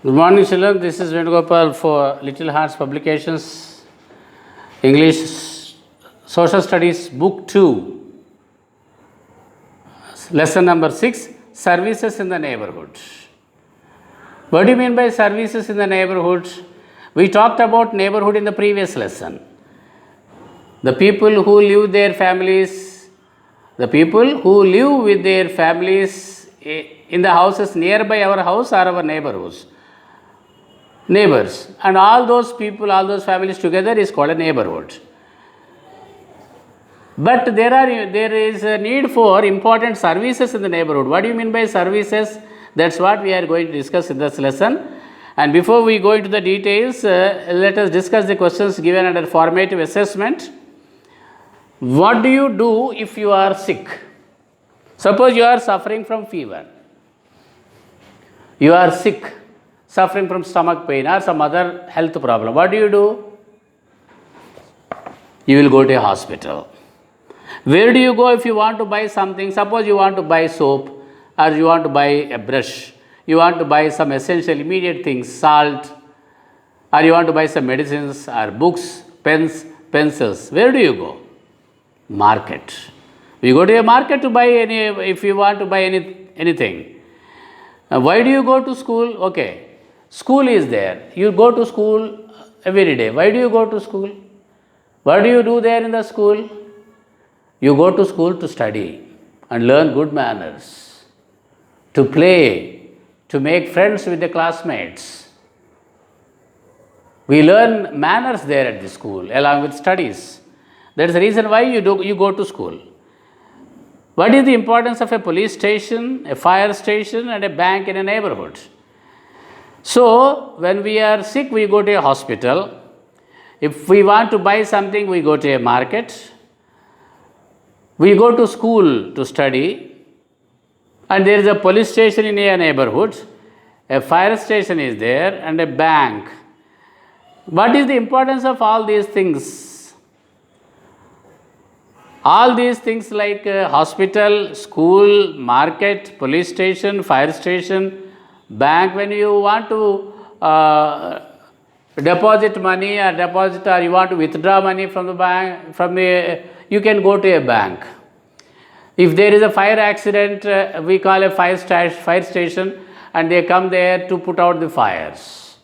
Good morning, children. This is Venugopal for Little Hearts Publications, English Social Studies, Book 2, Lesson number 6, Services in the Neighborhood. What do you mean by services in the neighborhood? We talked about neighborhood in the previous lesson. The people who live their families, the people who live with their families in the houses nearby our house are our neighbors, and all those people, all those families together is called a neighborhood. But there is a need for important services in the neighborhood. What do you mean by services? That's what we are going to discuss in this lesson. And before we go into the details, let us discuss the questions given under formative assessment. What do you do if you are sick? Suppose you are suffering from fever. You are sick, suffering from stomach pain or some other health problem. What do? You will go to a hospital. Where do you go if you want to buy something? Suppose you want to buy soap, or you want to buy a brush, you want to buy some essential immediate things, salt, or you want to buy some medicines or books, pens, pencils. Where do you go? Market. You go to a market to buy if you want to buy anything. Why do you go to school? Okay, school is there. You go to school every day. Why do you go to school? What do you do there in the school? You go to school to study and learn good manners, to play, to make friends with the classmates. We learn manners there at the school along with studies. That is the reason why you go to school. What is the importance of a police station, a fire station, and a bank in a neighborhood? So, when we are sick, we go to a hospital. If we want to buy something, we go to a market. We go to school to study, and there is a police station in a neighborhood, a fire station is there, and a bank. What is the importance of all these things? All these things like hospital, school, market, police station, fire station, bank, when you want to deposit money or you want to withdraw money from the bank, you can go to a bank. If there is a fire accident, we call a fire station, and they come there to put out the fires.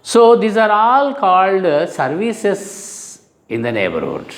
So these are all called services in the neighborhood,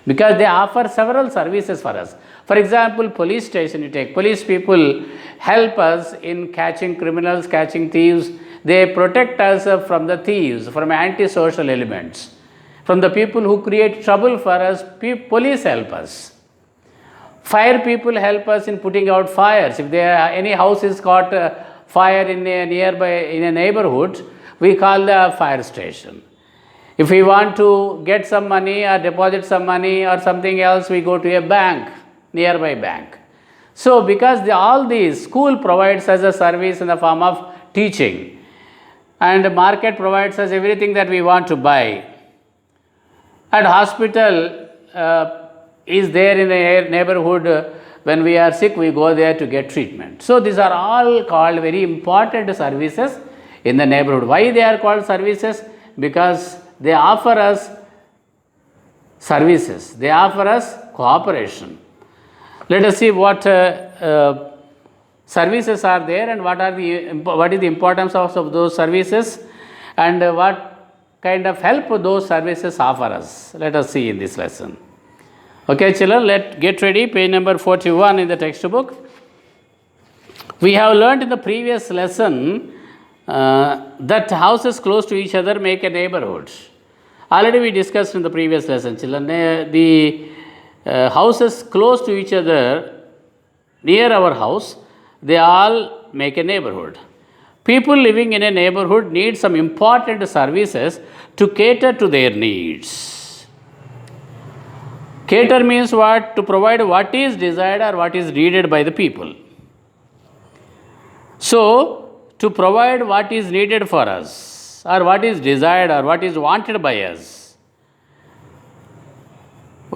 because they offer several services for us. For example, police station, you take police people help us in catching criminals, catching thieves. They protect us from the thieves, from antisocial elements, from the people who create trouble for us. Police help us. Fire people help us in putting out fires. If any house is caught fire in a neighborhood, we call the fire station. If we want to get some money or deposit some money or something else, we go to a bank, nearby bank. So because all these, school provides us a service in the form of teaching, and the market provides us everything that we want to buy, and hospital is there in a neighborhood. When we are sick, we go there to get treatment. So these are all called very important services in the neighborhood. Why they are called services? Because they offer us services, they offer us cooperation. Let us see what services are there, and what is the importance of those services, and what kind of help those services offer us. Let us see in this lesson. Okay, children, let's get ready. Page number 41 in the textbook. We have learned in the previous lesson that houses close to each other make a neighborhood. Already we discussed in the previous lesson, children. The houses close to each other, near our house, they all make a neighborhood. People living in a neighborhood need some important services to cater to their needs. Cater means what? To provide what is desired or what is needed by the people. So, to provide what is needed for us, or what is desired, or what is wanted by us,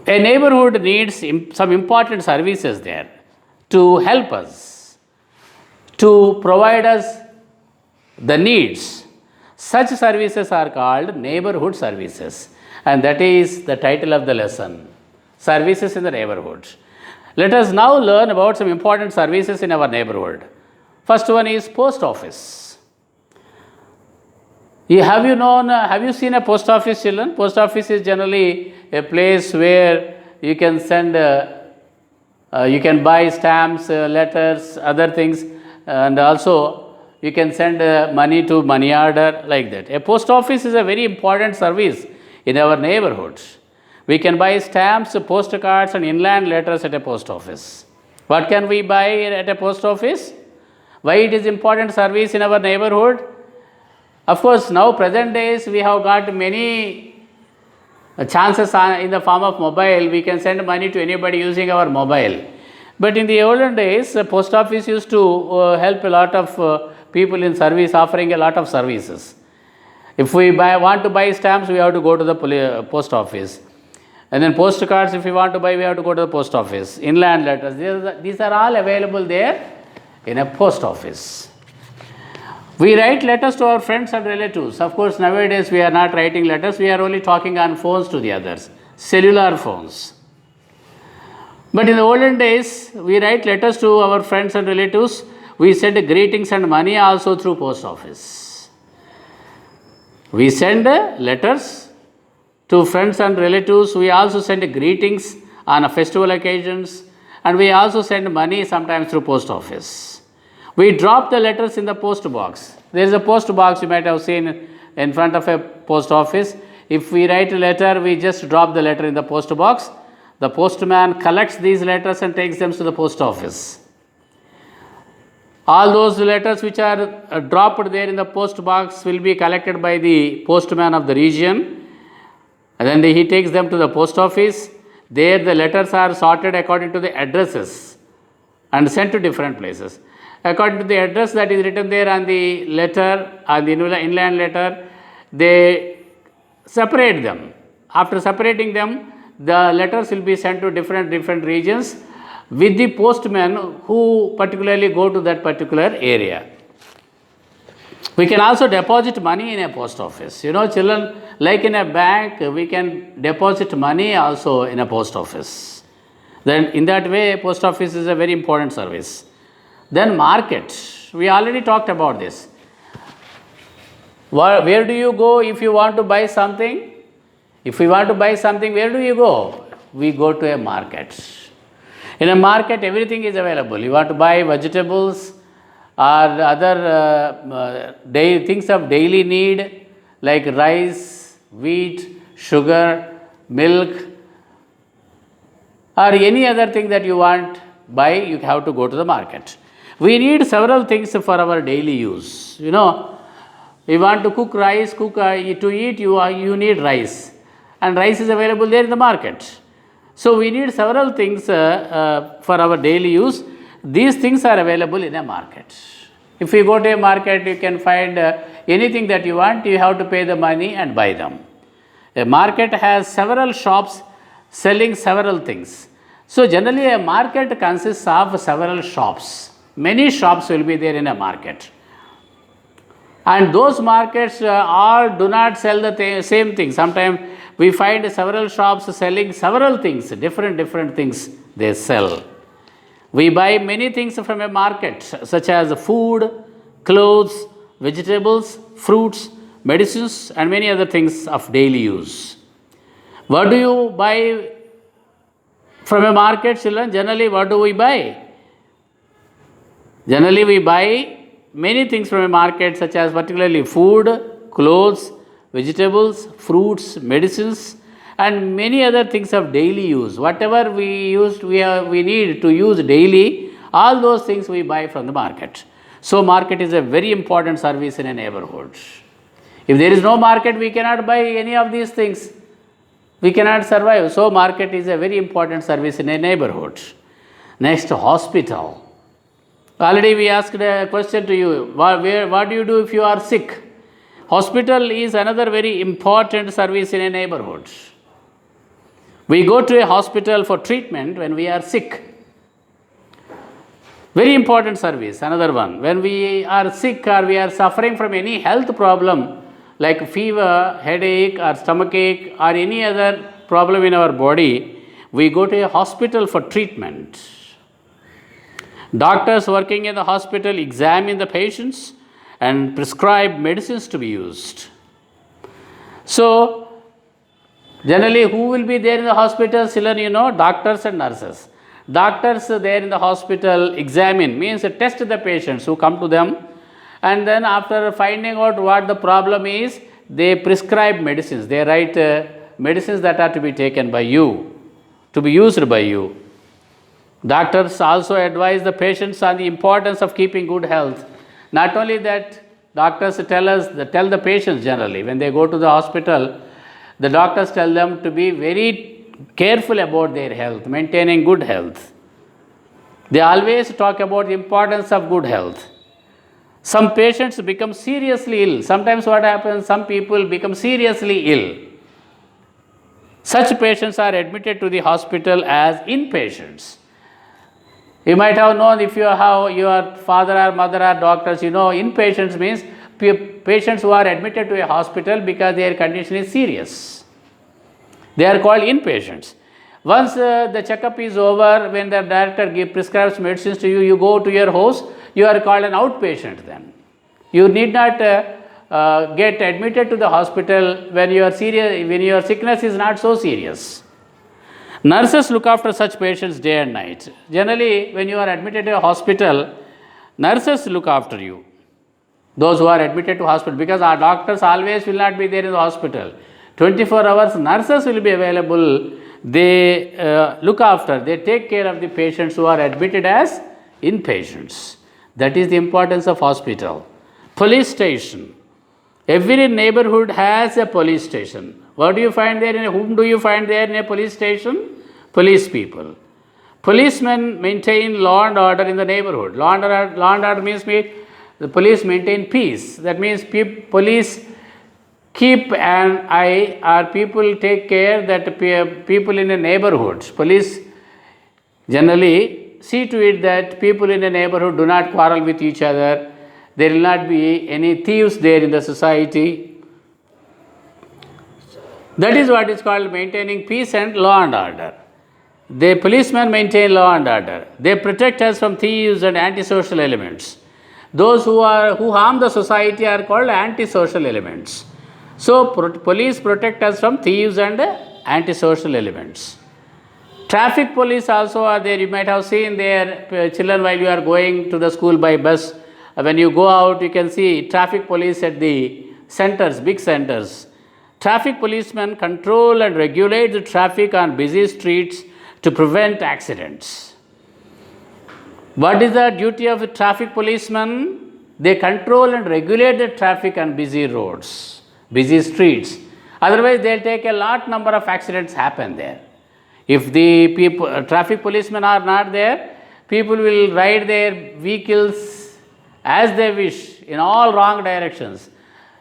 a neighborhood needs some important services there to help us, to provide us the needs. Such services are called neighborhood services, and that is the title of the lesson, services in the neighborhood. Let us now learn about some important services in our neighborhood. First one is post office. Have you seen a post office, children? Post office is generally a place where you can send, you can buy stamps, letters, other things, and also you can send money to money order, like that. A post office is a very important service in our neighborhood. We can buy stamps, postcards, and inland letters at a post office. What can we buy at a post office? Why it is important service in our neighborhood? Of course, now present days we have got many chances in the form of mobile. We can send money to anybody using our mobile. But in the olden days, the post office used to help a lot of people in service, offering a lot of services. If we want to buy stamps, we have to go to the post office. And then postcards, if we want to buy, we have to go to the post office. Inland letters, these are all available there in a post office. We write letters to our friends and relatives. Of course, nowadays we are not writing letters, we are only talking on phones to the others, cellular phones. But in the olden days, we write letters to our friends and relatives. We send greetings and money also through post office. We send letters to friends and relatives. We also send greetings on festival occasions, and we also send money sometimes through post office. We drop the letters in the post box. There is a post box you might have seen in front of a post office. If we write a letter, we just drop the letter in the post box. The postman collects these letters and takes them to the post office. All those letters which are dropped there in the post box will be collected by the postman of the region, and then he takes them to the post office. There the letters are sorted according to the addresses and sent to different places. According to the address that is written there on the letter, on the inland letter, they separate them. After separating them, the letters will be sent to different regions with the postmen who particularly go to that particular area. We can also deposit money in a post office. Children, like in a bank, we can deposit money also in a post office. Then in that way, post office is a very important service. Then market. We already talked about this. Where do you go if you want to buy something? If we want to buy something, where do you go? We go to a market. In a market, everything is available. You want to buy vegetables or other things of daily need like rice, wheat, sugar, milk, or any other thing that you want buy, you have to go to the market. We need several things for our daily use. You want to cook rice, to eat, you need rice, and rice is available there in the market. So we need several things for our daily use. These things are available in a market. If you go to a market, you can find anything that you want. You have to pay the money and buy them. A market has several shops selling several things. So generally a market consists of several shops. Many shops will be there in a market. And those markets all do not sell the same thing. Sometimes we find several shops selling several things, different things they sell. We buy many things from a market, such as food, clothes, vegetables, fruits, medicines, and many other things of daily use. What do you buy from a market, children? Generally, what do we buy? Generally, we buy many things from a market, such as particularly food, clothes, vegetables, fruits, medicines, and many other things of daily use. Whatever we need to use daily, all those things we buy from the market. So market is a very important service in a neighborhood. If there is no market, we cannot buy any of these things. We cannot survive. So market is a very important service in a neighborhood. Next, hospital. Already we asked a question to you. What do you do if you are sick? Hospital is another very important service in a neighborhood. We go to a hospital for treatment when we are sick. Very important service, another one. When we are sick or we are suffering from any health problem like fever, headache or stomachache or any other problem in our body, we go to a hospital for treatment. Doctors working in the hospital examine the patients and prescribe medicines to be used. So, generally, who will be there in the hospital? Children, you know, doctors and nurses. Doctors there in the hospital examine, means test the patients who come to them, and then after finding out what the problem is, they prescribe medicines. They write medicines that are to be taken by you, to be used by you. Doctors also advise the patients on the importance of keeping good health. Not only that, doctors tell the patients generally when they go to the hospital, the doctors tell them to be very careful about their health, maintaining good health. They always talk about the importance of good health. Some patients become seriously ill. Sometimes what happens, some people become seriously ill. Such patients are admitted to the hospital as inpatients. You might have known, if you have your father or mother are doctors, you know, inpatients means patients who are admitted to a hospital because their condition is serious. They are called inpatients. Once the checkup is over, when the doctor prescribes medicines to you, you go to your house, you are called an outpatient then. You need not get admitted to the hospital when your sickness is not so serious. Nurses look after such patients day and night. Generally, when you are admitted to a hospital, nurses look after you. Those who are admitted to hospital, because our doctors always will not be there in the hospital. 24 hours nurses will be available. They look after, they take care of the patients who are admitted as inpatients. That is the importance of hospital. Police station. Every neighborhood has a police station. What do you find there? Whom do you find there in a police station? Police people. Policemen maintain law and order in the neighborhood. Law and order means the police maintain peace. That means police keep an eye, or people take care that people in the neighborhoods. Police generally see to it that people in the neighborhood do not quarrel with each other. There will not be any thieves there in the society. That is what is called maintaining peace and law and order. The policemen maintain law and order. They protect us from thieves and antisocial elements. Those who harm the society are called antisocial elements. So, police protect us from thieves and antisocial elements. Traffic police also are there. You might have seen their children while you are going to the school by bus. When you go out, you can see traffic police at the centers, big centers. Traffic policemen control and regulate the traffic on busy streets to prevent accidents. What is the duty of the traffic policeman? They control and regulate the traffic on busy roads, busy streets. Otherwise, they'll take a lot number of accidents happen there. If the traffic policemen are not there, people will ride their vehicles as they wish in all wrong directions,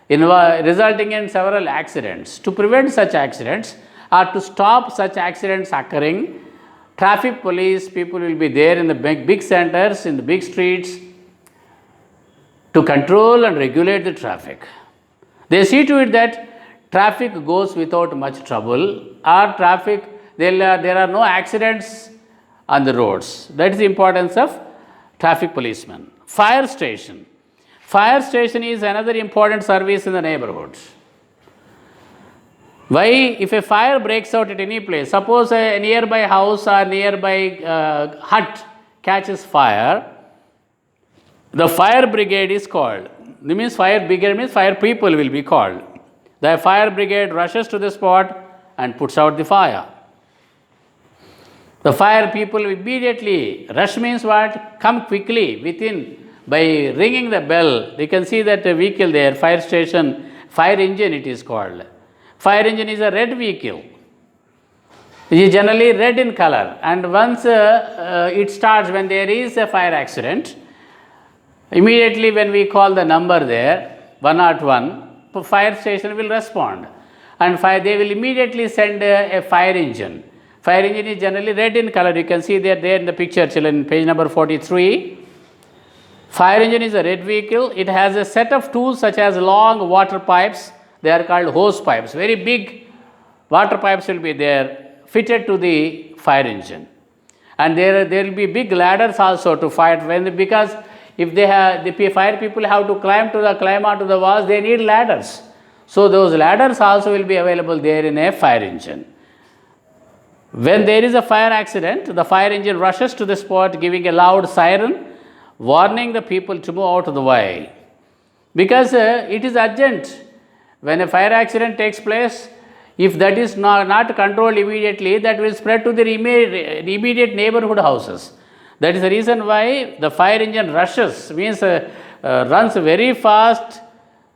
resulting in several accidents. To prevent such accidents or to stop such accidents occurring, traffic police people will be there in the big centers, in the big streets to control and regulate the traffic. They see to it that traffic goes without much trouble, or there are no accidents on the roads. That is the importance of traffic policemen. Fire station. Fire station is another important service in the neighborhoods. Why? If a fire breaks out at any place, suppose a nearby house or nearby hut catches fire, the fire brigade is called. This means fire brigade means fire people will be called. The fire brigade rushes to the spot and puts out the fire. The fire people immediately, rush means what? Come quickly within. By ringing the bell, you can see that a vehicle there, fire station, fire engine it is called. Fire engine is a red vehicle. It is generally red in color, and once it starts, when there is a fire accident, immediately when we call the number there, 101, fire station will respond, and they will immediately send a fire engine. Fire engine is generally red in color. You can see there in the picture, children, page number 43. Fire engine is a red vehicle. It has a set of tools such as long water pipes. They are called hose pipes. Very big water pipes will be there fitted to the fire engine. And there will be big ladders also to fight because if the fire people have to climb onto the walls, they need ladders. So those ladders also will be available there in a fire engine. When there is a fire accident, the fire engine rushes to the spot giving a loud siren, warning the people to move out of the way. Because it is urgent. When a fire accident takes place, if that is not controlled immediately, that will spread to the immediate neighborhood houses. That is the reason why the fire engine rushes, means runs very fast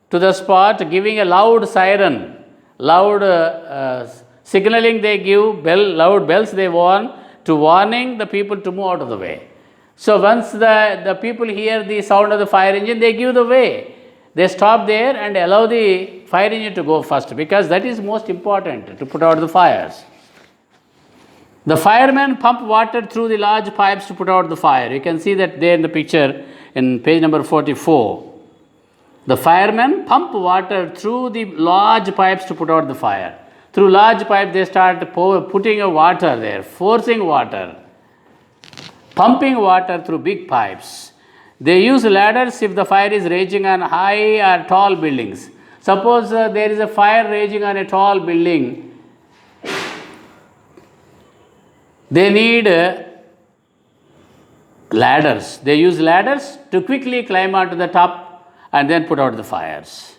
to the spot, giving a loud siren, loud signaling they give, loud bells they warning the people to move out of the way. So once the people hear the sound of the fire engine, they give the way. They stop there and allow the fire engine to go first, because that is most important to put out the fires. The firemen pump water through the large pipes to put out the fire. You can see that there in the picture in page number 44. The firemen pump water through the large pipes to put out the fire. Through large pipe they start putting a water there, forcing water, pumping water through big pipes. They use ladders if the fire is raging on high or tall buildings. Suppose there is a fire raging on a tall building, they need ladders. They use ladders to quickly climb onto the top and then put out the fires.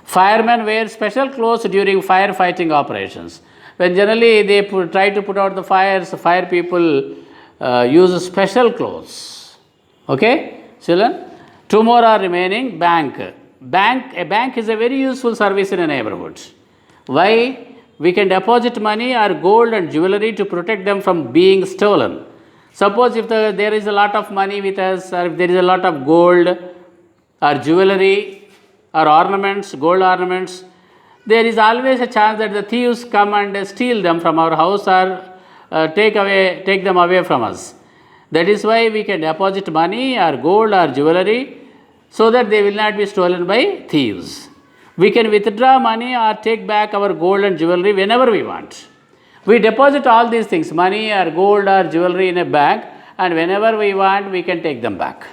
Firemen wear special clothes during firefighting operations. When generally they try to put out the fires, fire people use special clothes. Okay, children? Two more are remaining. A bank is a very useful service in a neighborhood. Why? We can deposit money or gold and jewelry to protect them from being stolen. Suppose if there is a lot of money with us, or if there is a lot of gold or jewelry or ornaments, gold ornaments, there is always a chance that the thieves come and steal them from our house or take them away from us. That is why we can deposit money or gold or jewelry so that they will not be stolen by thieves. We can withdraw money or take back our gold and jewelry whenever we want. We deposit all these things, money or gold or jewelry, in a bank, and whenever we want, we can take them back.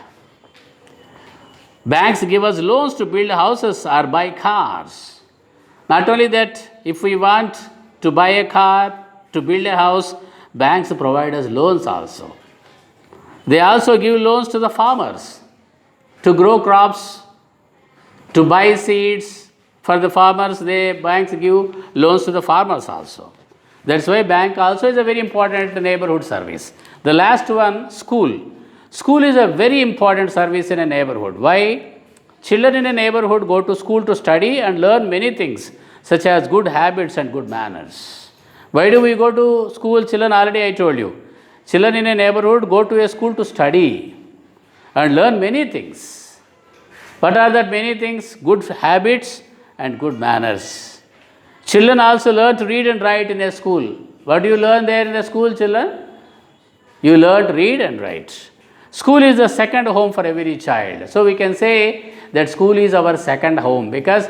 Banks give us loans to build houses or buy cars. Not only that, if we want to buy a car, to build a house, banks provide us loans also. They also give loans to the farmers to grow crops, to buy seeds. For the farmers, banks give loans to the farmers also. That's why bank also is a very important neighborhood service. The last one, school. School is a very important service in a neighborhood. Why? Children in a neighborhood go to school to study and learn many things, such as good habits and good manners. Why do we go to school? Children, already I told you. Children in a neighborhood go to a school to study and learn many things. What are that many things? Good habits and good manners. Children also learn to read and write in a school. What do you learn there in a school, children? You learn to read and write. School is the second home for every child. So we can say that school is our second home, because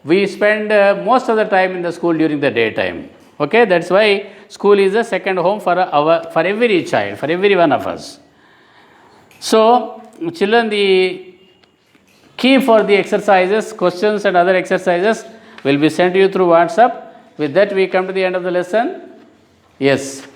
we spend most of the time in the school during the daytime. Okay, that's why school is the second home for every child, for every one of us. So, children, the key for the exercises, questions and other exercises will be sent to you through WhatsApp. With that, we come to the end of the lesson. Yes.